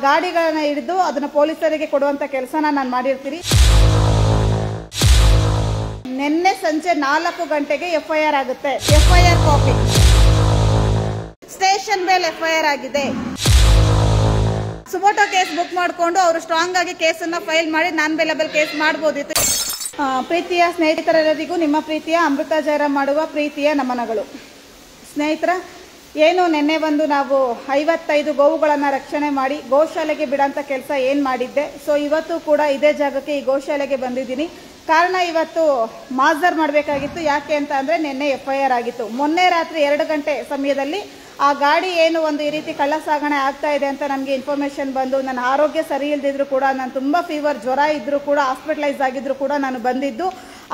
ಗಾಡಿಗಳನ್ನ ಹಿಡಿದು ಅದನ್ನ ಪೊಲೀಸರಿಗೆ ಕೊಡುವಂತ ಕೆಲಸನ ನಾನು ಮಾಡಿರ್ತೀನಿ. ನಿನ್ನೆ ಸಂಜೆ 4 ಗಂಟೆಗೆ FIR ಆಗುತ್ತೆ. FIR copy, station bail FIR ಆಗಿದೆ. ಸುಮೋಟೋ ಕೇಸ್ ಬುಕ್ ಮಾಡಿಕೊಂಡು ಅವರು ಸ್ಟ್ರಾಂಗ್ ಆಗಿ ಕೇಸನ್ನ ಫೈಲ್ ಮಾಡಿ ನಾನ್ ಬೇಲಬಲ್ ಕೇಸ್ ಮಾಡಬಹುದಿತ್ತು. ಪ್ರೀತಿಯ ಸ್ನೇಹಿತರೆಲ್ಲರಿಗೂ ನಿಮ್ಮ ಪ್ರೀತಿಯ ಅಮೃತ ಜಯರಾಮ್ ಮಾಡುವ ಪ್ರೀತಿಯ ನಮನಗಳು. ಸ್ನೇಹಿತರ, ಏನು ನಿನ್ನೆ ಒಂದು ನಾವು 55 ಗೋವುಗಳನ್ನು ರಕ್ಷಣೆ ಮಾಡಿ ಗೋಶಾಲೆಗೆ ಬಿಡೋಂಥ ಕೆಲಸ ಏನು ಮಾಡಿದ್ದೆ. ಸೊ ಇವತ್ತು ಕೂಡ ಇದೇ ಜಾಗಕ್ಕೆ ಈ ಗೋಶಾಲೆಗೆ ಬಂದಿದ್ದೀನಿ. ಕಾರಣ ಇವತ್ತು ಮಾಜರ್ ಮಾಡಬೇಕಾಗಿತ್ತು. ಯಾಕೆ ಅಂತ ಅಂದರೆ ನಿನ್ನೆ FIR ಆಗಿತ್ತು. ಮೊನ್ನೆ ರಾತ್ರಿ 2 ಗಂಟೆ ಸಮಯದಲ್ಲಿ ಆ ಗಾಡಿ ಏನು ಒಂದು ಈ ರೀತಿ ಕಳ್ಳ ಸಾಗಣೆ ಆಗ್ತಾ ಇದೆ ಅಂತ ನನಗೆ ಇನ್ಫಾರ್ಮೇಷನ್ ಬಂದು, ನನ್ನ ಆರೋಗ್ಯ ಸರಿ ಇಲ್ದಿದ್ರು ಕೂಡ, ನಾನು ತುಂಬ ಫೀವರ್ ಜ್ವರ ಇದ್ದರೂ ಕೂಡ, ಹಾಸ್ಪಿಟಲೈಸ್ ಆಗಿದ್ರು ಕೂಡ ನಾನು ಬಂದಿದ್ದು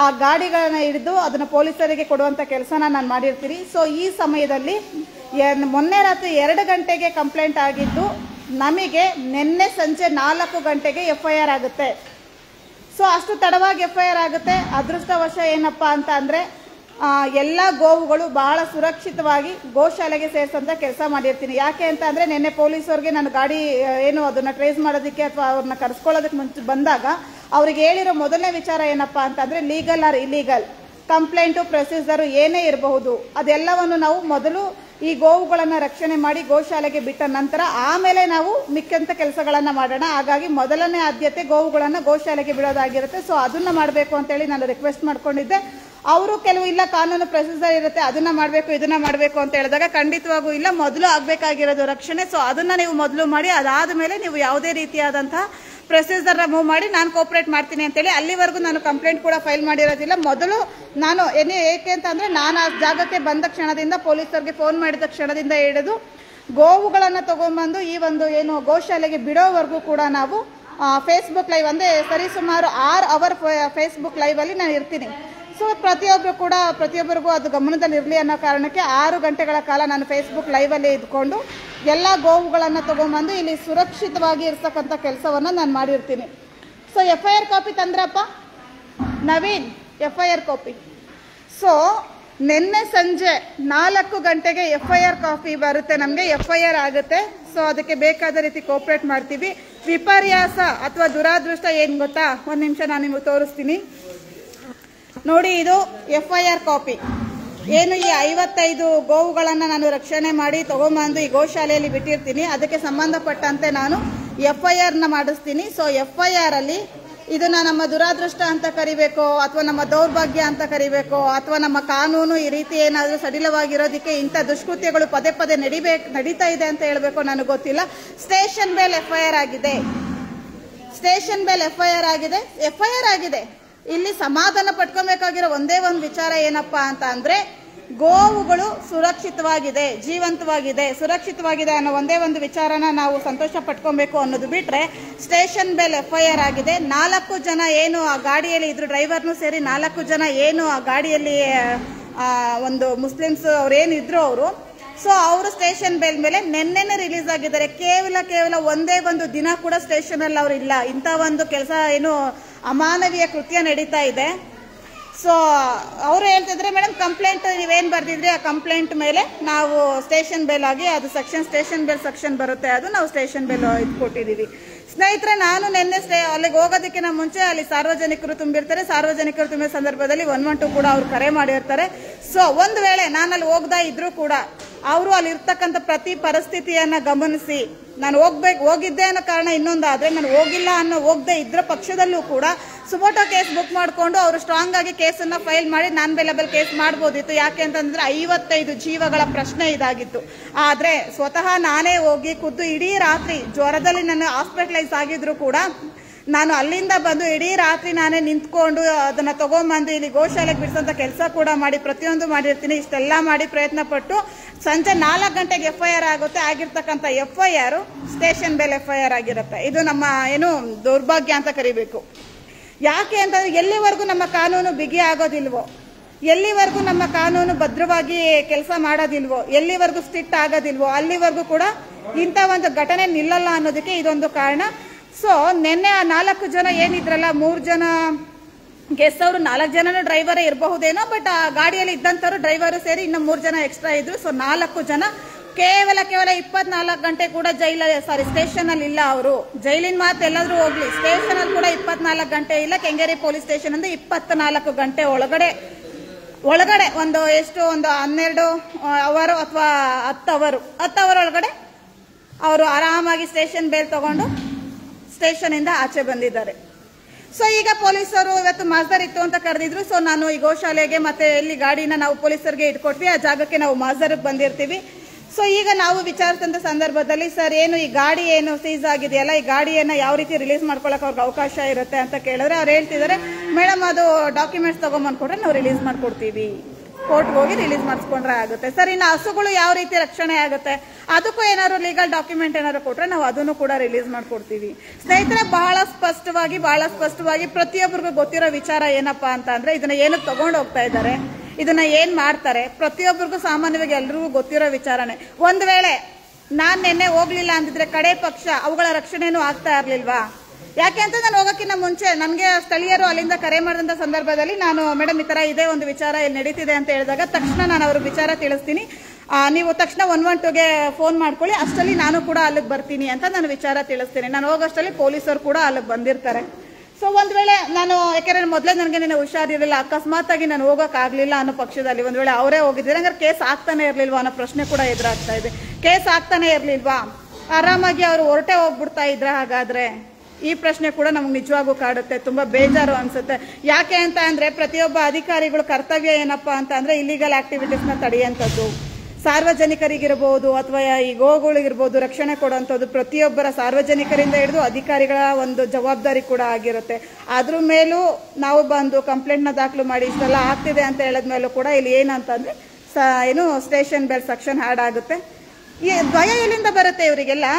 ಆ ಗಾಡಿಗಳನ್ನ ಹಿಡಿದು ಅದನ್ನು ಪೊಲೀಸರಿಗೆ ಕೊಡುವಂಥ ಕೆಲಸನ ನಾನು ಮಾಡಿರ್ತೀನಿ. ಸೊ ಈ ಸಮಯದಲ್ಲಿ ಮೊನ್ನೆ ರಾತ್ರಿ 2 ಗಂಟೆಗೆ ಕಂಪ್ಲೇಂಟ್ ಆಗಿದ್ದು ನಮಗೆ ನಿನ್ನೆ ಸಂಜೆ 4 ಗಂಟೆಗೆ FIR ಆಗುತ್ತೆ. ಸೊ ಅಷ್ಟು ತಡವಾಗಿ FIR ಆಗುತ್ತೆ. ಅದೃಷ್ಟವಶ ಏನಪ್ಪ ಅಂತ ಅಂದರೆ ಎಲ್ಲ ಗೋವುಗಳು ಬಹಳ ಸುರಕ್ಷಿತವಾಗಿ ಗೋಶಾಲೆಗೆ ಸೇರಿಸೋಂಥ ಕೆಲಸ ಮಾಡಿರ್ತೀನಿ. ಯಾಕೆ ಅಂತ ಅಂದರೆ ನಿನ್ನೆ ಪೊಲೀಸವ್ರಿಗೆ ನಾನು ಗಾಡಿ ಏನು ಅದನ್ನು ಟ್ರೇಸ್ ಮಾಡೋದಕ್ಕೆ ಅಥವಾ ಅವ್ರನ್ನ ಕರೆಸ್ಕೊಳ್ಳೋದಕ್ಕೆ ಮುಂಚೆ ಬಂದಾಗ ಅವ್ರಿಗೆ ಹೇಳಿರೋ ಮೊದಲನೇ ವಿಚಾರ ಏನಪ್ಪ ಅಂತಂದರೆ legal or illegal, complaint, procedure ಏನೇ ಇರಬಹುದು ಅದೆಲ್ಲವನ್ನು ನಾವು ಮೊದಲು ಈ ಗೋವುಗಳನ್ನು ರಕ್ಷಣೆ ಮಾಡಿ ಗೋಶಾಲೆಗೆ ಬಿಟ್ಟ ನಂತರ ಆಮೇಲೆ ನಾವು ಮಿಕ್ಕಂತ ಕೆಲಸಗಳನ್ನು ಮಾಡೋಣ. ಹಾಗಾಗಿ ಮೊದಲನೇ ಆದ್ಯತೆ ಗೋವುಗಳನ್ನು ಗೋಶಾಲೆಗೆ ಬಿಡೋದಾಗಿರುತ್ತೆ. ಸೊ ಅದನ್ನ ಮಾಡಬೇಕು ಅಂತೇಳಿ ನಾನು ರಿಕ್ವೆಸ್ಟ್ ಮಾಡ್ಕೊಂಡಿದ್ದೆ. ಅವರು ಕೆಲವು ಇಲ್ಲ ಕಾನೂನು ಪ್ರೊಸೀಜರ್ ಇರುತ್ತೆ, ಅದನ್ನ ಮಾಡಬೇಕು ಇದನ್ನ ಮಾಡಬೇಕು ಅಂತ ಹೇಳಿದಾಗ ಖಂಡಿತವಾಗೂ ಇಲ್ಲ, ಮೊದಲು ಆಗಬೇಕಾಗಿರೋದು ರಕ್ಷಣೆ. ಸೊ ಅದನ್ನ ನೀವು ಮೊದಲು ಮಾಡಿ, ಅದಾದ ಮೇಲೆ ನೀವು ಯಾವುದೇ ರೀತಿಯಾದಂತಹ ಪ್ರೊಸೀಜರ್ನ ಮೂವ್ ಮಾಡಿ ನಾನು ಕೋಆಪರೇಟ್ ಮಾಡ್ತೀನಿ ಅಂತೇಳಿ ಅಲ್ಲಿವರೆಗೂ ನಾನು ಕಂಪ್ಲೇಂಟ್ ಕೂಡ ಫೈಲ್ ಮಾಡಿರೋದಿಲ್ಲ. ಮೊದಲು ನಾನು ಏಕೆ ಅಂತಂದರೆ ನಾನು ಆ ಜಾಗಕ್ಕೆ ಬಂದ ಕ್ಷಣದಿಂದ, ಪೊಲೀಸರಿಗೆ ಫೋನ್ ಮಾಡಿದ ಕ್ಷಣದಿಂದ ಹಿಡಿದು ಗೋವುಗಳನ್ನು ತಗೊಂಡ್ಬಂದು ಈ ಒಂದು ಏನು ಗೋಶಾಲೆಗೆ ಬಿಡೋವರೆಗೂ ಕೂಡ ನಾವು ಫೇಸ್ಬುಕ್ ಲೈವ್ ಅಂದರೆ ಸರಿಸುಮಾರು 6 ಅವರ್ ಫೇಸ್ಬುಕ್ ಲೈವಲ್ಲಿ ನಾನು ಇರ್ತೀನಿ. ಸೊ ಪ್ರತಿಯೊಬ್ಬರಿಗೂ ಅದು ಗಮನದಲ್ಲಿರಲಿ ಅನ್ನೋ ಕಾರಣಕ್ಕೆ 6 ಗಂಟೆಗಳ ಕಾಲ ನಾನು ಫೇಸ್ಬುಕ್ ಲೈವಲ್ಲಿ ಇದ್ಕೊಂಡು ಎಲ್ಲ ಗೋವುಗಳನ್ನು ತೊಗೊಂಬಂದು ಇಲ್ಲಿ ಸುರಕ್ಷಿತವಾಗಿ ಇರ್ತಕ್ಕಂಥ ಕೆಲಸವನ್ನು ನಾನು ಮಾಡಿರ್ತೀನಿ. ಸೊ FIR ಕಾಪಿ ತಂದ್ರಪ್ಪ ನವೀನ್, FIR ಕಾಪಿ. ಸೊ ನಿನ್ನೆ ಸಂಜೆ 4 ಗಂಟೆಗೆ FIR ಕಾಪಿ ಬರುತ್ತೆ, ನಮಗೆ FIR ಆಗುತ್ತೆ. ಸೊ ಅದಕ್ಕೆ ಬೇಕಾದ ರೀತಿ ಕೋಆಪರೇಟ್ ಮಾಡ್ತೀವಿ. ವಿಪರ್ಯಾಸ ಅಥವಾ ದುರಾದೃಷ್ಟ ಏನು ಗೊತ್ತಾ, ಒಂದು ನಿಮಿಷ ನಾನು ನಿಮಗೆ ತೋರಿಸ್ತೀನಿ ನೋಡಿ. ಇದು FIR ಕಾಪಿ. ಏನು ಈ 55 ಗೋವುಗಳನ್ನು ನಾನು ರಕ್ಷಣೆ ಮಾಡಿ ತಗೊಂಬಂದು ಈ ಗೋಶಾಲೆಯಲ್ಲಿ ಬಿಟ್ಟಿರ್ತೀನಿ, ಅದಕ್ಕೆ ಸಂಬಂಧಪಟ್ಟಂತೆ ನಾನು FIRನ ಮಾಡಿಸ್ತೀನಿ. ಸೊ FIR ಅಲ್ಲಿ ಇದನ್ನ ನಮ್ಮ ದುರಾದೃಷ್ಟ ಅಂತ ಕರಿಬೇಕೋ ಅಥವಾ ನಮ್ಮ ದೌರ್ಭಾಗ್ಯ ಅಂತ ಕರಿಬೇಕೋ ಅಥವಾ ನಮ್ಮ ಕಾನೂನು ಈ ರೀತಿ ಏನಾದರೂ ಸಡಿಲವಾಗಿರೋದಕ್ಕೆ ಇಂಥ ದುಷ್ಕೃತ್ಯಗಳು ಪದೇ ಪದೇ ನಡೀತಾ ಇದೆ ಅಂತ ಹೇಳಬೇಕು ನನಗೆ ಗೊತ್ತಿಲ್ಲ. ಸ್ಟೇಷನ್ ಬೇಲ್ FIR ಆಗಿದೆ, ಸ್ಟೇಷನ್ ಬೇಲ್ FIR ಆಗಿದೆ, FIR ಆಗಿದೆ. ಇಲ್ಲಿ ಸಮಾಧಾನ ಪಡ್ಕೊಬೇಕಾಗಿರೋ ಒಂದೇ ಒಂದು ವಿಚಾರ ಏನಪ್ಪ ಅಂತ ಅಂದರೆ ಗೋವುಗಳು ಸುರಕ್ಷಿತವಾಗಿದೆ, ಜೀವಂತವಾಗಿದೆ, ಸುರಕ್ಷಿತವಾಗಿದೆ ಅನ್ನೋ ಒಂದೇ ಒಂದು ವಿಚಾರನ ನಾವು ಸಂತೋಷ ಪಟ್ಕೊಬೇಕು ಅನ್ನೋದು ಬಿಟ್ಟರೆ ಸ್ಟೇಷನ್ ಬೇಲ್ FIR ಆಗಿದೆ. 4 ಜನ ಏನು ಆ ಗಾಡಿಯಲ್ಲಿ ಇದ್ರು, ಡ್ರೈವರ್ನು ಸೇರಿ 4 ಜನ ಏನು ಆ ಗಾಡಿಯಲ್ಲಿ ಒಂದು ಮುಸ್ಲಿಮ್ಸ್ ಅವ್ರೇನಿದ್ರು ಅವರು, ಸೊ ಅವರು ಸ್ಟೇಷನ್ ಬೇಲ್ ಮೇಲೆ ನಿನ್ನೆನೆ ರಿಲೀಸ್ ಆಗಿದ್ದಾರೆ. ಕೇವಲ ಒಂದೇ ಒಂದು ದಿನ ಕೂಡ ಸ್ಟೇಷನಲ್ಲಿ ಅವರು ಇಲ್ಲ. ಇಂಥ ಒಂದು ಕೆಲಸ ಏನು ಅಮಾನವೀಯ ಕೃತ್ಯ ನಡೀತಾ ಇದೆ. ಸೊ ಅವರು ಹೇಳ್ತಿದ್ರೆ, ಮೇಡಮ್ ಕಂಪ್ಲೇಂಟ್ ನೀವೇನು ಬರ್ದಿದ್ರಿ ಆ ಕಂಪ್ಲೇಂಟ್ ಮೇಲೆ ನಾವು ಸ್ಟೇಷನ್ ಬೇಲ್ ಆಗಿ ಅದು ಸ್ಟೇಷನ್ ಬೇಲ್ ಸೆಕ್ಷನ್ ಬರುತ್ತೆ, ಅದು ನಾವು ಸ್ಟೇಷನ್ ಬೇಲ್ ಇದು ಕೊಟ್ಟಿದ್ದೀವಿ. ಸ್ನೇಹಿತರೆ, ನಾನು ನಿನ್ನೆ ಅಲ್ಲಿಗೆ ಹೋಗೋದಕ್ಕಿಂತ ಮುಂಚೆ ಅಲ್ಲಿ ಸಾರ್ವಜನಿಕರು ತುಂಬಿರ್ತಾರೆ. ಸಾರ್ವಜನಿಕರು ತುಂಬಿದ ಸಂದರ್ಭದಲ್ಲಿ 112 ಕೂಡ ಅವ್ರು ಕರೆ ಮಾಡಿರ್ತಾರೆ. ಸೊ ಒಂದು ವೇಳೆ ನಾನು ಅಲ್ಲಿ ಹೋಗದಾ ಇದ್ರೂ ಕೂಡ ಅವರು ಅಲ್ಲಿ ಇರ್ತಕ್ಕಂಥ ಪ್ರತಿ ಪರಿಸ್ಥಿತಿಯನ್ನ ಗಮನಿಸಿ, ನಾನು ಹೋಗಿದ್ದೆ ಅನ್ನೋ ಕಾರಣ ಇನ್ನೊಂದಾದ್ರೆ, ನಾನು ಹೋಗದೆ ಇದ್ರ ಪಕ್ಷದಲ್ಲೂ ಕೂಡ ಸುಮೋಟೋ ಕೇಸ್ ಬುಕ್ ಮಾಡಿಕೊಂಡು ಅವರು ಸ್ಟ್ರಾಂಗ್ ಆಗಿ ಕೇಸನ್ನ ಫೈಲ್ ಮಾಡಿ ನಾನ್ ಬೇಲಬಲ್ ಕೇಸ್ ಮಾಡಬಹುದಿತ್ತು. ಯಾಕೆ ಅಂತಂದ್ರೆ 55 ಜೀವಗಳ ಪ್ರಶ್ನೆ ಇದಾಗಿತ್ತು. ಆದ್ರೆ ಸ್ವತಃ ನಾನೇ ಹೋಗಿ ಖುದ್ದು ಇಡೀ ರಾತ್ರಿ ಜ್ವರದಲ್ಲಿ ನಾನು ಹಾಸ್ಪಿಟಲೈಸ್ ಆಗಿದ್ರು ಕೂಡ ನಾನು ಅಲ್ಲಿಂದ ಬಂದು ಇಡೀ ರಾತ್ರಿ ನಾನೇ ನಿಂತ್ಕೊಂಡು ಅದನ್ನ ತಗೊಂಡ್ಬಂದು ಇಲ್ಲಿ ಗೋಶಾಲೆಗೆ ಬಿಡಿಸೋಂಥ ಕೆಲಸ ಕೂಡ ಮಾಡಿ ಪ್ರತಿಯೊಂದು ಮಾಡಿರ್ತೀನಿ. ಇಷ್ಟೆಲ್ಲ ಮಾಡಿ ಪ್ರಯತ್ನ ಪಟ್ಟು ಸಂಜೆ 4 ಗಂಟೆಗೆ FIR ಆಗುತ್ತೆ. ಆಗಿರ್ತಕ್ಕಂಥ FIR ಸ್ಟೇಷನ್ ಬೇಲ್ FIR ಆಗಿರುತ್ತೆ. ಇದು ನಮ್ಮ ಏನು ದೌರ್ಭಾಗ್ಯ ಅಂತ ಕರಿಬೇಕು. ಯಾಕೆ ಅಂತಂದ್ರೆ ಎಲ್ಲಿವರೆಗೂ ನಮ್ಮ ಕಾನೂನು ಬಿಗಿ ಆಗೋದಿಲ್ವೋ, ಎಲ್ಲಿವರೆಗೂ ನಮ್ಮ ಕಾನೂನು ಭದ್ರವಾಗಿ ಕೆಲಸ ಮಾಡೋದಿಲ್ವೋ, ಎಲ್ಲಿವರೆಗೂ ಸ್ಟ್ರಿಕ್ಟ್ ಆಗೋದಿಲ್ವೋ ಅಲ್ಲಿವರೆಗೂ ಕೂಡ ಇಂಥ ಒಂದು ಘಟನೆ ನಿಲ್ಲಲ್ಲ ಅನ್ನೋದಕ್ಕೆ ಇದೊಂದು ಕಾರಣ. ಸೊ ನಿನ್ನೆ ಆ 4 ಜನ ಏನಿದ್ರಲ್ಲ, 3 ಜನ ಗೆಸ್ ಅವರು, 4 ಜನನೂ ಡ್ರೈವರೇ ಇರಬಹುದೇನೋ, ಬಟ್ ಆ ಗಾಡಿಯಲ್ಲಿ ಇದ್ದಂಥವ್ರು ಡ್ರೈವರು ಸೇರಿ ಇನ್ನು 3 ಜನ ಎಕ್ಸ್ಟ್ರಾ ಇದ್ರು. ಸೊ 4 ಜನ ಕೇವಲ 24 ಗಂಟೆ ಕೂಡ ಸ್ಟೇಷನ್ ಅಲ್ಲಿ ಇಲ್ಲ. ಅವರು ಜೈಲಿನ ಮಾತು ಎಲ್ಲಾದ್ರೂ ಹೋಗ್ಲಿ, ಸ್ಟೇಷನ್ ಅಲ್ಲಿ ಕೂಡ 24 ಗಂಟೆ ಇಲ್ಲ. ಕೆಂಗೇರಿ ಪೊಲೀಸ್ ಸ್ಟೇಷನ್ ಅಂದ್ರೆ 24 ಗಂಟೆ ಒಳಗಡೆ ಒಂದು 12 ಅವರ್ ಅಥವಾ 10 ಅವರ್ ಒಳಗಡೆ ಅವರು ಆರಾಮಾಗಿ ಸ್ಟೇಷನ್ ಬೇಲ್ ತಗೊಂಡು ಸ್ಟೇಷನ್ ಇಂದ ಆಚೆ ಬಂದಿದ್ದಾರೆ. ಸೊ ಈಗ ಪೊಲೀಸರು ಇವತ್ತು ಮಾಸ್ದರ್ ಇತ್ತು ಅಂತ ಕರೆದಿದ್ರು. ಸೊ ನಾನು ಈ ಗೋಶಾಲೆಗೆ ಮತ್ತೆ ಎಲ್ಲಿ ಗಾಡಿನ ನಾವು ಪೊಲೀಸರಿಗೆ ಇಟ್ಕೊಟ್ವಿ, ಆ ಜಾಗಕ್ಕೆ ನಾವು ಮಾಸ್ದರ್ಗೆ ಬಂದಿರ್ತೀವಿ. ಸೊ ಈಗ ನಾವು ವಿಚಾರಿಸಿದಂತ ಸಂದರ್ಭದಲ್ಲಿ ಸರ್ ಏನು ಈ ಗಾಡಿ ಏನು ಸೀಸ್ ಆಗಿದೆಯಲ್ಲ, ಈ ಗಾಡಿಯನ್ನ ಯಾವ ರೀತಿ ರಿಲೀಸ್ ಮಾಡ್ಕೊಳಕ್ ಅವ್ರಿಗೆ ಅವಕಾಶ ಇರುತ್ತೆ ಅಂತ ಕೇಳಿದ್ರೆ ಅವ್ರು ಹೇಳ್ತಿದ್ದಾರೆ, ಮೇಡಮ್ ಅದು ಡಾಕ್ಯುಮೆಂಟ್ಸ್ ತಗೊಂಡ್ಬಂದ್ಕೊಟ್ರೆ ನಾವು ರಿಲೀಸ್ ಮಾಡ್ಕೊಡ್ತೀವಿ, ಕೋರ್ಟ್ಗೆ ಹೋಗಿ ರಿಲೀಸ್ ಮಾಡಿಸ್ಕೊಂಡ್ರೆ ಆಗುತ್ತೆ. ಸರ್ ಇನ್ನು ಹಸುಗಳು ಯಾವ ರೀತಿ ರಕ್ಷಣೆ ಆಗುತ್ತೆ, ಅದಕ್ಕೂ ಏನಾದ್ರು ಲೀಗಲ್ ಡಾಕ್ಯುಮೆಂಟ್ ಏನಾದ್ರು ಕೊಟ್ರೆ ನಾವು ಅದನ್ನು ಕೂಡ ರಿಲೀಸ್ ಮಾಡ್ಕೊಡ್ತೀವಿ. ಸ್ನೇಹಿತರೆ, ಬಹಳ ಸ್ಪಷ್ಟವಾಗಿ ಪ್ರತಿಯೊಬ್ಬರಿಗೂ ಗೊತ್ತಿರೋ ವಿಚಾರ ಏನಪ್ಪಾ ಅಂತ ಅಂದ್ರೆ ಇದನ್ನ ಏನಕ್ಕೆ ತಗೊಂಡು ಹೋಗ್ತಾ ಇದ್ದಾರೆ, ಇದನ್ನ ಏನ್ ಮಾಡ್ತಾರೆ, ಪ್ರತಿಯೊಬ್ಬರಿಗೂ ಸಾಮಾನ್ಯವಾಗಿ ಎಲ್ರಿಗೂ ಗೊತ್ತಿರೋ ವಿಚಾರನೆ. ಒಂದ್ ವೇಳೆ ನಾನ್ ನಿನ್ನೆ ಹೋಗ್ಲಿಲ್ಲ ಅಂತಿದ್ರೆ ಕಡೆ ಪಕ್ಷ ಅವುಗಳ ರಕ್ಷಣೆನೂ ಆಗ್ತಾ ಇರ್ಲಿಲ್ವಾ? ಯಾಕೆ ಅಂತ ನಾನು ಹೋಗಕ್ಕಿಂತ ಮುಂಚೆ ನನಗೆ ಸ್ಥಳೀಯರು ಅಲ್ಲಿಂದ ಕರೆ ಮಾಡಿದಂತ ಸಂದರ್ಭದಲ್ಲಿ ನಾನು ಮೇಡಮ್ ಈ ತರ ಇದೇ ಒಂದು ವಿಚಾರ ಇಲ್ಲಿ ನಡೀತಿದೆ ಅಂತ ಹೇಳಿದಾಗ ತಕ್ಷಣ ನಾನು ಅವ್ರಿಗೆ ವಿಚಾರ ತಿಳಿಸ್ತೀನಿ, ನೀವು ತಕ್ಷಣ 112ಗೆ ಫೋನ್ ಮಾಡ್ಕೊಳ್ಳಿ, ಅಷ್ಟರಲ್ಲಿ ನಾನು ಕೂಡ ಅಲ್ಲಿಗೆ ಬರ್ತೀನಿ ಅಂತ ನಾನು ವಿಚಾರ ತಿಳಿಸ್ತೀನಿ. ನಾನು ಹೋಗೋಷ್ಟರಲ್ಲಿ ಪೊಲೀಸರು ಕೂಡ ಅಲ್ಲಿಗೆ ಬಂದಿರ್ತಾರೆ. ಸೊ ಒಂದ್ ವೇಳೆ ನಾನು ಯಾಕೆಂದ್ರೆ ಮೊದಲೇ ನನಗೆ ಹುಷಾರಿರಲಿಲ್ಲ, ಅಕಸ್ಮಾತ್ ಆಗಿ ನಾನು ಹೋಗಕ್ ಆಗ್ಲಿಲ್ಲ ಅನ್ನೋ ಪಕ್ಷದಲ್ಲಿ ಒಂದ್ ವೇಳೆ ಅವರೇ ಹೋಗಿದ್ರೆ ಹಂಗಾರೆ ಕೇಸ್ ಆಗ್ತಾನೆ ಇರ್ಲಿಲ್ವಾ ಅನ್ನೋ ಪ್ರಶ್ನೆ ಕೂಡ ಎದುರಾಗ್ತಾ ಇದೆ. ಕೇಸ್ ಆಗ್ತಾನೆ ಇರ್ಲಿಲ್ವಾ, ಆರಾಮಾಗಿ ಅವರು ಹೊರಟೆ ಹೋಗ್ಬಿಡ್ತಾ ಇದ್ರ? ಹಾಗಾದ್ರೆ ಈ ಪ್ರಶ್ನೆ ಕೂಡ ನಮ್ಗೆ ನಿಜವಾಗೂ ಕಾಡುತ್ತೆ, ತುಂಬಾ ಬೇಜಾರು ಅನ್ಸುತ್ತೆ. ಯಾಕೆ ಅಂತ ಅಂದ್ರೆ ಪ್ರತಿಯೊಬ್ಬ ಅಧಿಕಾರಿಗಳು ಕರ್ತವ್ಯ ಏನಪ್ಪಾ ಅಂತ ಅಂದ್ರೆ ಇಲ್ಲಿಗಲ್ ಆಕ್ಟಿವಿಟೀಸ್ ನ ತಡೆಯುವಂಥದ್ದು, ಸಾರ್ವಜನಿಕರಿಗಿರ್ಬೋದು ಅಥವಾ ಈ ಗೋಗಳಿಗಿರ್ಬೋದು ರಕ್ಷಣೆ ಕೊಡುವಂಥದ್ದು ಪ್ರತಿಯೊಬ್ಬರ ಸಾರ್ವಜನಿಕರಿಂದ ಹಿಡಿದು ಅಧಿಕಾರಿಗಳ ಒಂದು ಜವಾಬ್ದಾರಿ ಕೂಡ ಆಗಿರುತ್ತೆ. ಅದ್ರ ಮೇಲೂ ನಾವು ಬಂದು ಕಂಪ್ಲೇಂಟ್ ನ ದಾಖಲು ಮಾಡಿ ಇಷ್ಟೆಲ್ಲ ಆಗ್ತಿದೆ ಅಂತ ಹೇಳಿದ್ಮೇಲೂ ಕೂಡ ಇಲ್ಲಿ ಏನಂತಂದ್ರೆ ಏನು ಸ್ಟೇಷನ್ ಬೆಲ್ ಸೆಕ್ಷನ್ ಆ್ಯಡ್ ಆಗುತ್ತೆ. ಈ ಭಯ ಎಲ್ಲಿಂದ ಬರುತ್ತೆ ಇವರಿಗೆಲ್ಲ?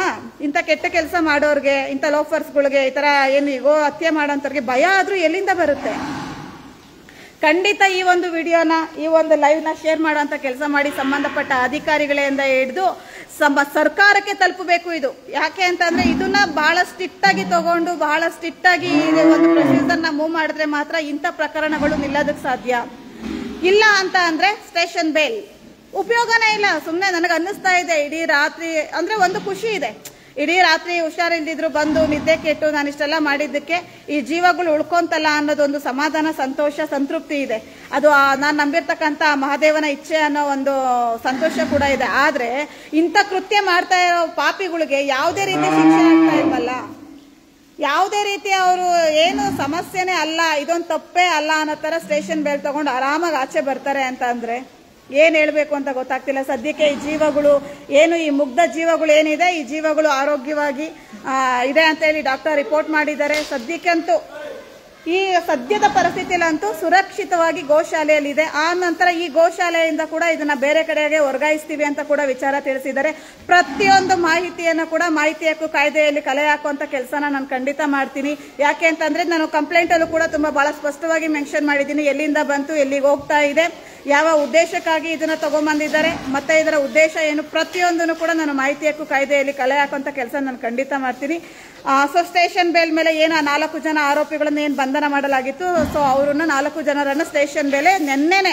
ಇಂಥ ಕೆಟ್ಟ ಕೆಲಸ ಮಾಡೋರ್ಗೆ, ಇಂಥ ಲೋಫರ್ಸ್ಗಳಿಗೆ, ಈ ತರ ಏನು ಗೋ ಹತ್ಯೆ ಮಾಡೋಂಥವ್ರಿಗೆ ಭಯ ಆದ್ರೂ ಎಲ್ಲಿಂದ ಬರುತ್ತೆ? ಖಂಡಿತ ಈ ಒಂದು ವಿಡಿಯೋನ, ಈ ಒಂದು ಲೈವ್ ನ ಶೇರ್ ಮಾಡುವಂತ ಕೆಲಸ ಮಾಡಿ ಸಂಬಂಧಪಟ್ಟ ಅಧಿಕಾರಿಗಳಿಂದ ಹಿಡಿದು ಸರ್ಕಾರಕ್ಕೆ ತಲುಪಬೇಕು ಇದು. ಯಾಕೆ ಅಂತಂದ್ರೆ ಇದನ್ನ ಬಹಳ ಸ್ಟ್ರಿಕ್ಟ್ ಆಗಿ ತಗೊಂಡು ಬಹಳ ಸ್ಟ್ರಿಕ್ಟ್ ಆಗಿ ಒಂದು ಪ್ರೊಸೀಜರ್ ನ ಮೂವ್ ಮಾಡಿದ್ರೆ ಮಾತ್ರ ಇಂಥ ಪ್ರಕರಣಗಳು ನಿಲ್ಲೋದಕ್ಕೆ ಸಾಧ್ಯ. ಇಲ್ಲ ಅಂತ ಅಂದ್ರೆ ಸ್ಟೇಷನ್ ಬೇಲ್ ಉಪಯೋಗನೇ ಇಲ್ಲ. ಸುಮ್ನೆ ನನಗೆ ಅನ್ನಿಸ್ತಾ ಇದೆ ಇಡೀ ರಾತ್ರಿ ಅಂದ್ರೆ ಒಂದು ಖುಷಿ ಇದೆ, ಇಡೀ ರಾತ್ರಿ ಹುಷಾರಿಲ್ದಿದ್ರು ಬಂದು ನಿದ್ದೆ ಕೆಟ್ಟು ನಾನು ಇಷ್ಟೆಲ್ಲ ಮಾಡಿದ್ದಕ್ಕೆ ಈ ಜೀವಗಳು ಉಳ್ಕೊಂತಲ್ಲ ಅನ್ನೋದೊಂದು ಸಮಾಧಾನ, ಸಂತೋಷ, ಸಂತೃಪ್ತಿ ಇದೆ. ಅದು ನಾನು ನಂಬಿರ್ತಕ್ಕಂಥ ಮಹಾದೇವನ ಇಚ್ಛೆ ಅನ್ನೋ ಒಂದು ಸಂತೋಷ ಕೂಡ ಇದೆ. ಆದ್ರೆ ಇಂಥ ಕೃತ್ಯ ಮಾಡ್ತಾ ಇರೋ ಪಾಪಿಗಳಿಗೆ ಯಾವುದೇ ರೀತಿ ಶಿಕ್ಷೆ ಆಗ್ತಾ ಇಲ್ವಲ್ಲ, ಯಾವುದೇ ರೀತಿ ಅವರು ಏನು ಸಮಸ್ಯೆನೇ ಅಲ್ಲ, ಇದೊಂದು ತಪ್ಪೇ ಅಲ್ಲ ಅನ್ನೋ ತರ ಸ್ಟೇಷನ್ ಬೇಲ್ ತಗೊಂಡು ಆರಾಮಾಗಿ ಆಚೆ ಬರ್ತಾರೆ ಅಂತ ಅಂದ್ರೆ ಏನ್ ಹೇಳ್ಬೇಕು ಅಂತ ಗೊತ್ತಾಗ್ತಿಲ್ಲ. ಸದ್ಯಕ್ಕೆ ಈ ಜೀವಗಳು ಏನು, ಈ ಮುಗ್ಧ ಜೀವಗಳು ಏನಿದೆ, ಈ ಜೀವಗಳು ಆರೋಗ್ಯವಾಗಿ ಇದೆ ಅಂತ ಹೇಳಿ ಡಾಕ್ಟರ್ ರಿಪೋರ್ಟ್ ಮಾಡಿದ್ದಾರೆ. ಸದ್ಯಕ್ಕಂತೂ ಈ ಸದ್ಯದ ಪರಿಸ್ಥಿತಿಲಂತೂ ಸುರಕ್ಷಿತವಾಗಿ ಗೋಶಾಲೆಯಲ್ಲಿ ಇದೆ. ಆ ನಂತರ ಈ ಗೋಶಾಲೆಯಿಂದ ಕೂಡ ಇದನ್ನ ಬೇರೆ ಕಡೆಗೆ ವರ್ಗಾಯಿಸ್ತೀವಿ ಅಂತ ಕೂಡ ವಿಚಾರ ತಿಳಿಸಿದ್ದಾರೆ. ಪ್ರತಿಯೊಂದು ಮಾಹಿತಿಯನ್ನು ಕೂಡ ಮಾಹಿತಿ ಹಕ್ಕು ಕಾಯ್ದೆಯಲ್ಲಿ ಕಲೆ ಹಾಕುವಂತ ಕೆಲಸನ ನಾನು ಖಂಡಿತ ಮಾಡ್ತೀನಿ. ಯಾಕೆ ಅಂತಂದ್ರೆ ನಾನು ಕಂಪ್ಲೇಂಟ್ ಅಲ್ಲೂ ಕೂಡ ತುಂಬಾ ಬಹಳ ಸ್ಪಷ್ಟವಾಗಿ ಮೆನ್ಷನ್ ಮಾಡಿದ್ದೀನಿ, ಎಲ್ಲಿಂದ ಬಂತು, ಎಲ್ಲಿಗೆ ಹೋಗ್ತಾ ಇದೆ, ಯಾವ ಉದ್ದೇಶಕ್ಕಾಗಿ ಇದನ್ನ ತಗೊಂಡ್ಬಂದಿದ್ದಾರೆ, ಮತ್ತೆ ಇದರ ಉದ್ದೇಶ ಏನು, ಪ್ರತಿಯೊಂದನ್ನು ಕೂಡ ನಾನು ಮಾಹಿತಿ ಹಕ್ಕು ಕಾಯ್ದೆಯಲ್ಲಿ ಕಲೆ ಹಾಕುವಂತ ಕೆಲಸ ನಾನು ಖಂಡಿತ ಮಾಡ್ತೀನಿ. ಸೊ ಸ್ಟೇಷನ್ ಬೇಲ್ ಮೇಲೆ ಏನು 4 ಜನ ಆರೋಪಿಗಳನ್ನ ಏನು ಬಂಧನ ಮಾಡಲಾಗಿತ್ತು, ಸೊ ಅವರನ್ನ 4 ಜನರನ್ನ ಸ್ಟೇಷನ್ ಬೇಲೆ ನಿನ್ನೆ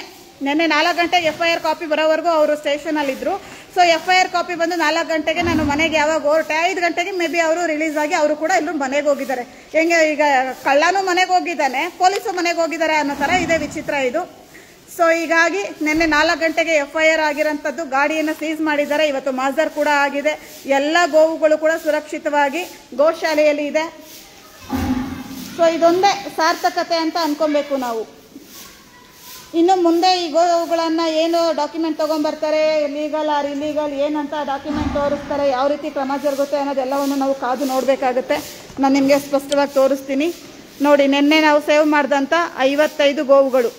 4 ಗಂಟೆಗೆ FIR ಕಾಪಿ ಬರೋವರೆಗೂ ಅವರು ಸ್ಟೇಷನ್ ಅಲ್ಲಿ ಇದ್ರು. ಸೊ FIR ಕಾಪಿ ಬಂದು 4 ಗಂಟೆಗೆ ನಾನು ಮನೆಗೆ ಯಾವಾಗ ಹೊರಟೆ 5 ಗಂಟೆಗೆ ಮೇ ಬಿ ಅವರು ರಿಲೀಸ್ ಆಗಿ ಅವರು ಕೂಡ ಎಲ್ಲರೂ ಮನೆಗೆ ಹೋಗಿದ್ದಾರೆ. ಹೆಂಗೆ ಈಗ ಕಳ್ಳನೂ ಮನೆಗೆ ಹೋಗಿದ್ದಾನೆ, ಪೊಲೀಸು ಮನೆಗೆ ಹೋಗಿದ್ದಾರೆ ಅನ್ನೋ ತರ ಇದೆ ವಿಚಿತ್ರ ಇದು. ಸೊ ಹೀಗಾಗಿ ನಿನ್ನೆ 4 ಗಂಟೆಗೆ FIR ಆಗಿರೋಂಥದ್ದು, ಗಾಡಿಯನ್ನು ಸೀಸ್ ಮಾಡಿದ್ದಾರೆ. ಇವತ್ತು ಮಾಸ್ದರ್ ಕೂಡ ಆಗಿದೆ. ಎಲ್ಲ ಗೋವುಗಳು ಕೂಡ ಸುರಕ್ಷಿತವಾಗಿ ಗೋಶಾಲೆಯಲ್ಲಿ ಇದೆ. ಸೊ ಇದೊಂದೇ ಸಾರ್ಥಕತೆ ಅಂತ ಅನ್ಕೊಬೇಕು ನಾವು. ಇನ್ನು ಮುಂದೆ ಈ ಗೋವುಗಳನ್ನ ಏನು ಡಾಕ್ಯುಮೆಂಟ್ ತಗೊಂಡ್ಬರ್ತಾರೆ, ಲೀಗಲ್ ಆರ್ ಇಲ್ಲೀಗಲ್ ಏನಂತ ಡಾಕ್ಯುಮೆಂಟ್ ತೋರಿಸ್ತಾರೆ, ಯಾವ ರೀತಿ ಕ್ರಮ ಜರುಗುತ್ತೆ ಅನ್ನೋದೆಲ್ಲವನ್ನು ನಾವು ಕಾದು ನೋಡಬೇಕಾಗುತ್ತೆ. ನಾನು ನಿಮಗೆ ಸ್ಪಷ್ಟವಾಗಿ ತೋರಿಸ್ತೀನಿ ನೋಡಿ. ನಿನ್ನೆ ನಾವು ಸೇವ್ ಮಾಡಿದಂಥ 55 ಗೋವುಗಳು,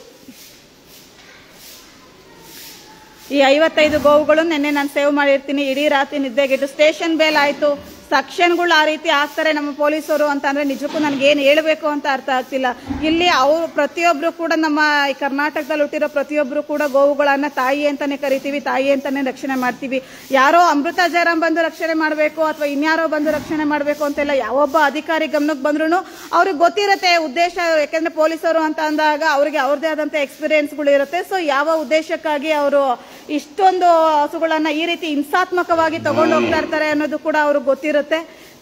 ಈ 55 ಗೋವುಗಳು ನಿನ್ನೆ ನಾನು ಸೇವ್ ಮಾಡಿರ್ತೀನಿ. ಇಡೀ ರಾತ್ರಿ ನಿದ್ದೆಗೆಟ್ಟು ಸ್ಟೇಷನ್ ಬೇಲ್ ಆಯಿತು, ಸೆಕ್ಷನ್ಗಳು ಆ ರೀತಿ ಆಗ್ತಾರೆ ನಮ್ಮ ಪೊಲೀಸರು ಅಂತ ಅಂದ್ರೆ ನಿಜಕ್ಕೂ ನನಗೇನು ಹೇಳಬೇಕು ಅಂತ ಅರ್ಥ ಆಗ್ತಿಲ್ಲ. ಇಲ್ಲಿ ಅವರು ಪ್ರತಿಯೊಬ್ರು ಕೂಡ ನಮ್ಮ ಈ ಕರ್ನಾಟಕದಲ್ಲಿ ಹುಟ್ಟಿರೋ ಪ್ರತಿಯೊಬ್ರು ಕೂಡ ಗೋವುಗಳನ್ನ ತಾಯಿ ಅಂತಾನೆ ಕರಿತೀವಿ, ತಾಯಿ ಅಂತಾನೆ ರಕ್ಷಣೆ ಮಾಡ್ತೀವಿ. ಯಾರೋ ಅಮೃತ ಜಯರಾಮ್ ಬಂದು ರಕ್ಷಣೆ ಮಾಡಬೇಕು ಅಥವಾ ಇನ್ಯಾರೋ ಬಂದು ರಕ್ಷಣೆ ಮಾಡಬೇಕು ಅಂತೆಲ್ಲ ಯಾವೊಬ್ಬ ಅಧಿಕಾರಿ ಗಮನಕ್ಕೆ ಬಂದ್ರು ಅವ್ರಿಗೆ ಗೊತ್ತಿರುತ್ತೆ ಉದ್ದೇಶ. ಯಾಕಂದ್ರೆ ಪೊಲೀಸರು ಅಂತ ಅಂದಾಗ ಅವ್ರಿಗೆ ಅವ್ರದೇ ಆದಂತ ಎಕ್ಸ್ಪೀರಿಯನ್ಸ್ಗಳು ಇರುತ್ತೆ. ಸೊ ಯಾವ ಉದ್ದೇಶಕ್ಕಾಗಿ ಅವರು ಇಷ್ಟೊಂದು ಹಸುಗಳನ್ನ ಈ ರೀತಿ ಹಿಂಸಾತ್ಮಕವಾಗಿ ತಗೊಂಡು ಹೋಗ್ತಾ ಇರ್ತಾರೆ ಅನ್ನೋದು ಕೂಡ ಅವ್ರಿಗೆ ಗೊತ್ತಿರುತ್ತೆ.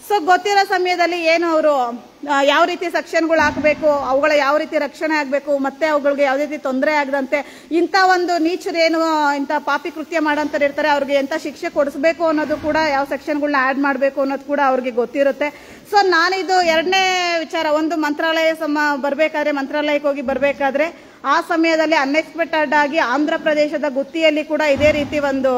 ಸೊ ಗೊತ್ತಿರೋ ಸಮಯದಲ್ಲಿ ಏನು ಅವರು ಯಾವ ರೀತಿ ಸೆಕ್ಷನ್ಗಳು ಹಾಕಬೇಕು, ಅವುಗಳ ಯಾವ ರೀತಿ ರಕ್ಷಣೆ ಆಗಬೇಕು, ಮತ್ತೆ ಅವುಗಳಿಗೆ ಯಾವುದೇ ರೀತಿ ತೊಂದರೆ ಆಗದಂತೆ ಇಂಥ ಒಂದು ನೀಚರೇನು ಇಂಥ ಪಾಪಿ ಕೃತ್ಯ ಮಾಡೋಂಥವ್ರು ಇರ್ತಾರೆ ಅವ್ರಿಗೆ ಎಂಥ ಶಿಕ್ಷೆ ಕೊಡಿಸ್ಬೇಕು ಅನ್ನೋದು ಕೂಡ, ಯಾವ ಸೆಕ್ಷನ್ಗಳನ್ನ ಆ್ಯಡ್ ಮಾಡಬೇಕು ಅನ್ನೋದು ಕೂಡ ಅವ್ರಿಗೆ ಗೊತ್ತಿರುತ್ತೆ. ಸೊ ನಾನಿದು ಎರಡನೇ ವಿಚಾರ, ಒಂದು ಮಂತ್ರಾಲಯ ಬರಬೇಕಾದ್ರೆ ಮಂತ್ರಾಲಯಕ್ಕೆ ಹೋಗಿ ಬರಬೇಕಾದ್ರೆ ಆ ಸಮಯದಲ್ಲಿ ಅನ್ಎಕ್ಸ್ಪೆಕ್ಟೆಡ್ ಆಗಿ ಆಂಧ್ರ ಪ್ರದೇಶದ ಗುತ್ತಿಯಲ್ಲಿ ಕೂಡ ಇದೇ ರೀತಿ ಒಂದು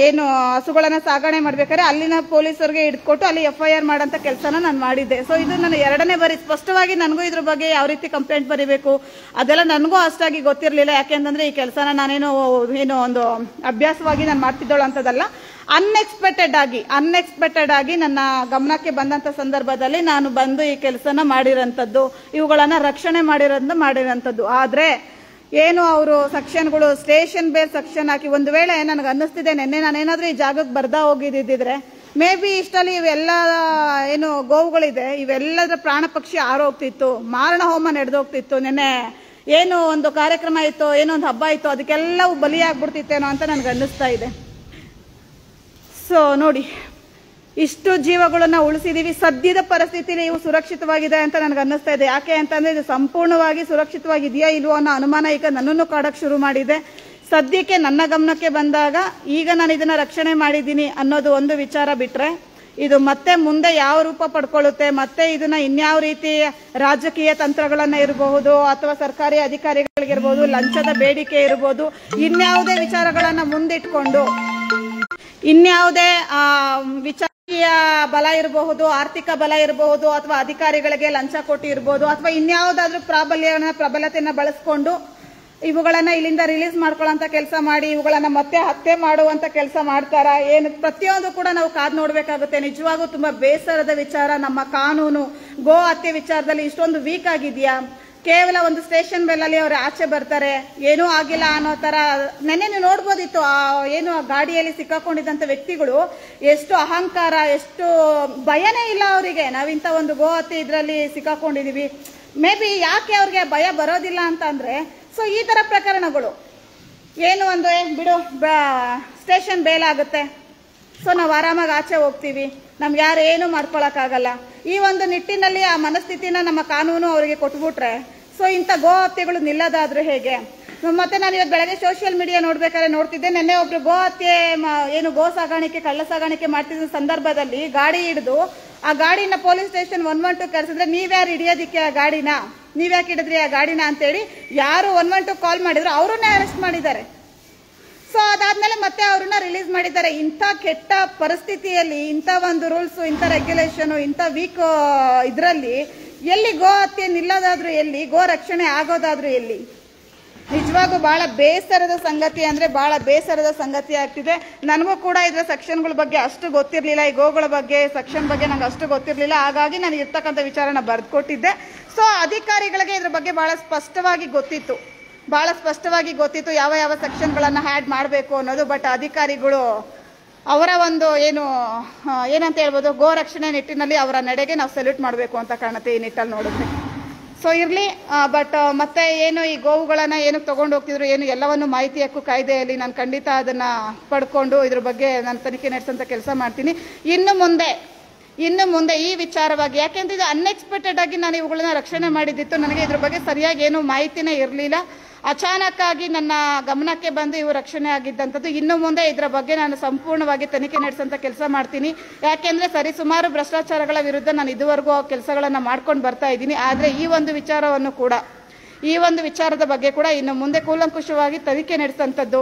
ಏನು ಹಸುಗಳನ್ನ ಸಾಗಣೆ ಮಾಡ್ಬೇಕಾದ್ರೆ ಅಲ್ಲಿನ ಪೊಲೀಸರಿಗೆ ಹಿಡ್ಕೊಟ್ಟು ಅಲ್ಲಿ FIR ಮಾಡೋಂಥ ಕೆಲಸನ ನಾನು ಮಾಡಿದ್ದೆ. ಸೊ ಇದು ನನ್ನ ಎರಡನೇ ಬಾರಿ. ಸ್ಪಷ್ಟವಾಗಿ ನನಗೂ ಇದ್ರ ಬಗ್ಗೆ ಯಾವ ರೀತಿ ಕಂಪ್ಲೇಂಟ್ ಬರೀಬೇಕು ಅದೆಲ್ಲ ನನಗೂ ಅಷ್ಟಾಗಿ ಗೊತ್ತಿರಲಿಲ್ಲ. ಯಾಕೆಂತಂದ್ರೆ ಈ ಕೆಲಸನ ನಾನೇನು ಏನು ಒಂದು ಅಭ್ಯಾಸವಾಗಿ ನಾನು ಮಾಡ್ತಿದ್ದೋಳು ಅಂತದಲ್ಲ, ಅನ್ಎಕ್ಸ್ಪೆಕ್ಟೆಡ್ ಆಗಿ ನನ್ನ ಗಮನಕ್ಕೆ ಬಂದಂತ ಸಂದರ್ಭದಲ್ಲಿ ನಾನು ಬಂದು ಈ ಕೆಲಸನ ಮಾಡಿರೋಂಥದ್ದು, ಇವುಗಳನ್ನ ರಕ್ಷಣೆ ಮಾಡಿರೋಂಥದ್ದು. ಆದ್ರೆ ಏನು ಅವರು ಸೆಕ್ಷನ್ಗಳು ಸ್ಟೇಷನ್ ಬೇರ್ ಸೆಕ್ಷನ್ ಹಾಕಿ, ಒಂದು ವೇಳೆ ನನಗೆ ಅನ್ನಿಸ್ತಿದೆ ನಿನ್ನೆ ನಾನೇನಾದ್ರೂ ಈ ಜಾಗಕ್ಕೆ ಬರ್ದಾ ಹೋಗಿದ್ದಿದ್ರೆ ಮೇ ಬಿ ಇಷ್ಟಲ್ಲಿ ಇವೆಲ್ಲ ಏನು ಗೋವುಗಳಿದೆ ಇವೆಲ್ಲದರ ಪ್ರಾಣ ಪಕ್ಷಿ ಆರೋಗ್ತಿತ್ತು, ಮಾರಣ ಹೋಮ ನಡೆದೋಗ್ತಿತ್ತು. ನಿನ್ನೆ ಏನು ಒಂದು ಕಾರ್ಯಕ್ರಮ ಇತ್ತು, ಏನೋ ಒಂದು ಹಬ್ಬ ಇತ್ತು, ಅದಕ್ಕೆಲ್ಲವೂ ಬಲಿಯಾಗ್ಬಿಡ್ತಿತ್ತೇನೋ ಅಂತ ನನಗೆ ಅನ್ನಿಸ್ತಾ ಇದೆ. ಸೊ ನೋಡಿ, ಇಷ್ಟು ಜೀವಗಳನ್ನ ಉಳಿಸಿದೀವಿ. ಸದ್ಯದ ಪರಿಸ್ಥಿತಿಲಿ ಇವು ಸುರಕ್ಷಿತವಾಗಿದೆ ಅಂತ ನನಗೆ ಅನ್ನಿಸ್ತಾ ಇದೆ. ಯಾಕೆ ಅಂತಂದ್ರೆ ಇದು ಸಂಪೂರ್ಣವಾಗಿ ಸುರಕ್ಷಿತವಾಗಿದೆಯಾ ಇಲ್ವೋ ಅನ್ನೋ ಅನುಮಾನ ಈಗ ನನ್ನನ್ನು ಕಾಡಕ್ ಶುರು ಮಾಡಿದೆ. ಸದ್ಯಕ್ಕೆ ನನ್ನ ಗಮನಕ್ಕೆ ಬಂದಾಗ ಈಗ ನಾನು ಇದನ್ನ ರಕ್ಷಣೆ ಮಾಡಿದ್ದೀನಿ ಅನ್ನೋದು ಒಂದು ವಿಚಾರ ಬಿಟ್ರೆ, ಇದು ಮತ್ತೆ ಮುಂದೆ ಯಾವ ರೂಪ ಪಡ್ಕೊಳ್ಳುತ್ತೆ, ಮತ್ತೆ ಇದನ್ನ ಇನ್ಯಾವ ರೀತಿ ರಾಜಕೀಯ ತಂತ್ರಗಳನ್ನ ಇರಬಹುದು ಅಥವಾ ಸರ್ಕಾರಿ ಅಧಿಕಾರಿಗಳಿಗಿರ್ಬೋದು, ಲಂಚದ ಬೇಡಿಕೆ ಇರಬಹುದು, ಇನ್ಯಾವುದೇ ವಿಚಾರಗಳನ್ನ ಮುಂದಿಟ್ಕೊಂಡು ಇನ್ಯಾವುದೇ ವಿಚಾರೀಯ ಬಲ ಇರಬಹುದು, ಆರ್ಥಿಕ ಬಲ ಇರಬಹುದು, ಅಥವಾ ಅಧಿಕಾರಿಗಳಿಗೆ ಲಂಚ ಕೊಟ್ಟು ಇರಬಹುದು, ಅಥವಾ ಇನ್ಯಾವುದಾದ್ರೂ ಪ್ರಬಲತೆಯನ್ನ ಬಳಸ್ಕೊಂಡು ಇವುಗಳನ್ನ ಇಲ್ಲಿಂದ ರಿಲೀಸ್ ಮಾಡ್ಕೊಳ್ಳೋಂತ ಕೆಲಸ ಮಾಡಿ ಇವುಗಳನ್ನ ಮತ್ತೆ ಹತ್ಯೆ ಮಾಡುವಂತ ಕೆಲಸ ಮಾಡ್ತಾರ ಏನು, ಪ್ರತಿಯೊಂದು ಕೂಡ ನಾವು ಕಾದ್ ನೋಡ್ಬೇಕಾಗುತ್ತೆ. ನಿಜವಾಗೂ ತುಂಬಾ ಬೇಸರದ ವಿಚಾರ. ನಮ್ಮ ಕಾನೂನು ಗೋ ಹತ್ಯೆ ವಿಚಾರದಲ್ಲಿ ಇಷ್ಟೊಂದು ವೀಕ್ ಆಗಿದೆಯಾ? ಕೇವಲ ಒಂದು ಸ್ಟೇಷನ್ ಬೆಲ್ಲಲ್ಲಿ ಅವ್ರು ಆಚೆ ಬರ್ತಾರೆ, ಏನೂ ಆಗಿಲ್ಲ ಅನ್ನೋ ತರ. ನೆನ್ನೆ ನೀವು ನೋಡ್ಬೋದಿತ್ತು ಏನು ಗಾಡಿಯಲ್ಲಿ ಸಿಕ್ಕಾಕೊಂಡಿದ್ದಂತ ವ್ಯಕ್ತಿಗಳು ಎಷ್ಟು ಅಹಂಕಾರ, ಎಷ್ಟು ಭಯನೇ ಇಲ್ಲ ಅವರಿಗೆ. ನಾವಿಂತ ಒಂದು ಗೋ ಹತ್ಯೆ ಇದ್ರಲ್ಲಿ ಸಿಕ್ಕಾಕೊಂಡಿದೀವಿ. ಮೇ ಬಿ ಯಾಕೆ ಅವ್ರಿಗೆ ಭಯ ಬರೋದಿಲ್ಲ ಅಂತ ಅಂದ್ರೆ, ಸೊ ಈ ತರ ಪ್ರಕರಣಗಳು ಏನು ಒಂದು ಬಿಡು ಸ್ಟೇಷನ್ ಬೇಲ್ ಆಗುತ್ತೆ, ಸೊ ನಾವು ಆರಾಮಾಗಿ ಆಚೆ ಹೋಗ್ತೀವಿ, ನಮ್ಗೆ ಯಾರು ಏನು ಮಾಡ್ಕೊಳಕ್ಕಾಗಲ್ಲ. ಈ ಒಂದು ನಿಟ್ಟಿನಲ್ಲಿ ಆ ಮನಸ್ಥಿತಿನ ನಮ್ಮ ಕಾನೂನು ಅವರಿಗೆ ಕೊಟ್ಬಿಟ್ರೆ ಸೊ ಇಂಥ ಗೋ ಹತ್ಯೆಗಳು ನಿಲ್ಲದಾದ್ರೂ ಹೇಗೆ? ಮತ್ತೆ ನಾನು ಇವತ್ತು ಬೆಳಗ್ಗೆ ಸೋಷಿಯಲ್ ಮೀಡಿಯಾ ನೋಡ್ಬೇಕಾದ್ರೆ ನೋಡ್ತಿದ್ದೆ, ನಿನ್ನೆ ಒಬ್ರು ಗೋ ಹತ್ಯೆ ಏನು ಗೋ ಸಾಗಾಣಿಕೆ ಕಳ್ಳ ಸಾಗಾಣಿಕೆ ಮಾಡ್ತಿದ್ದ ಸಂದರ್ಭದಲ್ಲಿ ಗಾಡಿ ಹಿಡಿದು ಆ ಗಾಡಿನ ಪೊಲೀಸ್ ಸ್ಟೇಷನ್ 112 ಕರೆಸಿದ್ರೆ ನೀವ್ಯಾರು ಹಿಡಿಯೋದಿಕ್ಕೆ ಆ ಗಾಡಿನ, ನೀವ್ಯಾಕೆ ಹಿಡಿದ್ರಿ ಆ ಗಾಡಿನ ಅಂತೇಳಿ ಯಾರು 112 ಕಾಲ್ ಮಾಡಿದ್ರು ಅವ್ರನ್ನೇ ಅರೆಸ್ಟ್ ಮಾಡಿದ್ದಾರೆ. ಸೊ ಅದಾದ್ಮೇಲೆ ಮತ್ತೆ ಅವ್ರನ್ನ ರಿಲೀಸ್ ಮಾಡಿದ್ದಾರೆ. ಇಂಥ ಕೆಟ್ಟ ಪರಿಸ್ಥಿತಿಯಲ್ಲಿ ಇಂಥ ಒಂದು ರೂಲ್ಸ್, ಇಂಥ ರೆಗ್ಯುಲೇಷನ್, ಇಂಥ ವೀಕ್ ಇದರಲ್ಲಿ ಎಲ್ಲಿ ಗೋ ಹತ್ಯೆ ನಿಲ್ಲೋದಾದ್ರೂ ಎಲ್ಲಿ, ಗೋ ರಕ್ಷಣೆ ಆಗೋದಾದ್ರೂ ಎಲ್ಲಿ? ನಿಜವಾಗೂ ಬಹಳ ಬೇಸರದ ಸಂಗತಿ ಅಂದ್ರೆ ಬಹಳ ಬೇಸರದ ಸಂಗತಿ ಆಗ್ತಿದೆ. ನನಗೂ ಕೂಡ ಇದರ ಸೆಕ್ಷನ್ಗಳ ಬಗ್ಗೆ ಅಷ್ಟು ಗೊತ್ತಿರಲಿಲ್ಲ, ಈ ಗೋಗಳ ಬಗ್ಗೆ ಸೆಕ್ಷನ್ ಬಗ್ಗೆ ನಂಗೆ ಅಷ್ಟು ಗೊತ್ತಿರಲಿಲ್ಲ. ಹಾಗಾಗಿ ನಾನು ಇರ್ತಕ್ಕಂಥ ವಿಚಾರನ ಬರ್ದುಕೊಟ್ಟಿದ್ದೆ. ಸೊ ಅಧಿಕಾರಿಗಳಿಗೆ ಇದ್ರ ಬಗ್ಗೆ ಬಹಳ ಸ್ಪಷ್ಟವಾಗಿ ಗೊತ್ತಿತ್ತು ಯಾವ ಯಾವ ಸೆಕ್ಷನ್ಗಳನ್ನ ಆ್ಯಡ್ ಮಾಡಬೇಕು ಅನ್ನೋದು. ಬಟ್ ಅಧಿಕಾರಿಗಳು ಅವರ ಒಂದು ಏನಂತ ಹೇಳ್ಬೋದು, ಗೋ ರಕ್ಷಣೆ ನಿಟ್ಟಿನಲ್ಲಿ ಅವರ ನಡೆಗೆ ನಾವು ಸಲ್ಯೂಟ್ ಮಾಡಬೇಕು ಅಂತ ಕಾಣುತ್ತೆ ಈ ನಿಟ್ಟಲ್ಲಿ ನೋಡಿದ್ರೆ. ಸೊ ಇರ್ಲಿ. ಬಟ್ ಮತ್ತೆ ಏನು ಈ ಗೋವುಗಳನ್ನ ಏನಕ್ಕೆ ತಗೊಂಡು ಹೋಗ್ತಿದ್ರು ಏನು ಎಲ್ಲವನ್ನು ಮಾಹಿತಿ ಹಕ್ಕು ಕಾಯ್ದೆಯಲ್ಲಿ ನಾನು ಖಂಡಿತ ಅದನ್ನ ಪಡ್ಕೊಂಡು ಇದ್ರ ಬಗ್ಗೆ ನಾನು ತನಿಖೆ ನಡೆಸೋಂಥ ಕೆಲಸ ಮಾಡ್ತೀನಿ. ಇನ್ನು ಮುಂದೆ ಈ ವಿಚಾರವಾಗಿ, ಯಾಕೆಂದ್ರೆ ಇದು ಅನ್ಎಕ್ಸ್ಪೆಕ್ಟೆಡ್ ಆಗಿ ನಾನು ಇವುಗಳನ್ನ ರಕ್ಷಣೆ ಮಾಡಿದ್ದಿತ್ತು. ನನಗೆ ಇದ್ರ ಬಗ್ಗೆ ಸರಿಯಾಗಿ ಏನು ಮಾಹಿತಿನೇ ಇರಲಿಲ್ಲ. ಅಚಾನಕ್ ಆಗಿ ನನ್ನ ಗಮನಕ್ಕೆ ಬಂದು ಇವು ರಕ್ಷಣೆ ಆಗಿದ್ದಂಥದ್ದು. ಇನ್ನು ಮುಂದೆ ಇದರ ಬಗ್ಗೆ ನಾನು ಸಂಪೂರ್ಣವಾಗಿ ತನಿಖೆ ನಡೆಸೋಂಥ ಕೆಲಸ ಮಾಡ್ತೀನಿ. ಯಾಕೆಂದ್ರೆ ಸರಿಸುಮಾರು ಭ್ರಷ್ಟಾಚಾರಗಳ ವಿರುದ್ಧ ನಾನು ಇದುವರೆಗೂ ಕೆಲಸಗಳನ್ನ ಮಾಡ್ಕೊಂಡು ಬರ್ತಾ ಇದ್ದೀನಿ. ಆದ್ರೆ ಈ ಒಂದು ವಿಚಾರದ ಬಗ್ಗೆ ಕೂಡ ಇನ್ನು ಮುಂದೆ ಕೂಲಂಕುಷವಾಗಿ ತನಿಖೆ ನಡೆಸೋಂಥದ್ದು,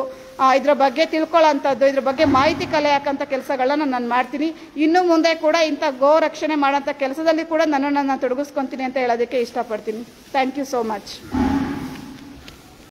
ಇದ್ರ ಬಗ್ಗೆ ತಿಳ್ಕೊಳ್ಳೋಂಥದ್ದು, ಇದ್ರ ಬಗ್ಗೆ ಮಾಹಿತಿ ಕಲೆ ಹಾಕೋಂಥ ಕೆಲಸಗಳನ್ನ ನಾನು ಮಾಡ್ತೀನಿ. ಇನ್ನು ಮುಂದೆ ಕೂಡ ಇಂಥ ಗೋ ರಕ್ಷಣೆ ಮಾಡೋಂಥ ಕೆಲಸದಲ್ಲಿ ಕೂಡ ನನ್ನನ್ನು ನಾನು ತೊಡಗಿಸ್ಕೊತೀನಿ ಅಂತ ಹೇಳೋದಕ್ಕೆ ಇಷ್ಟಪಡ್ತೀನಿ. Thank you so much.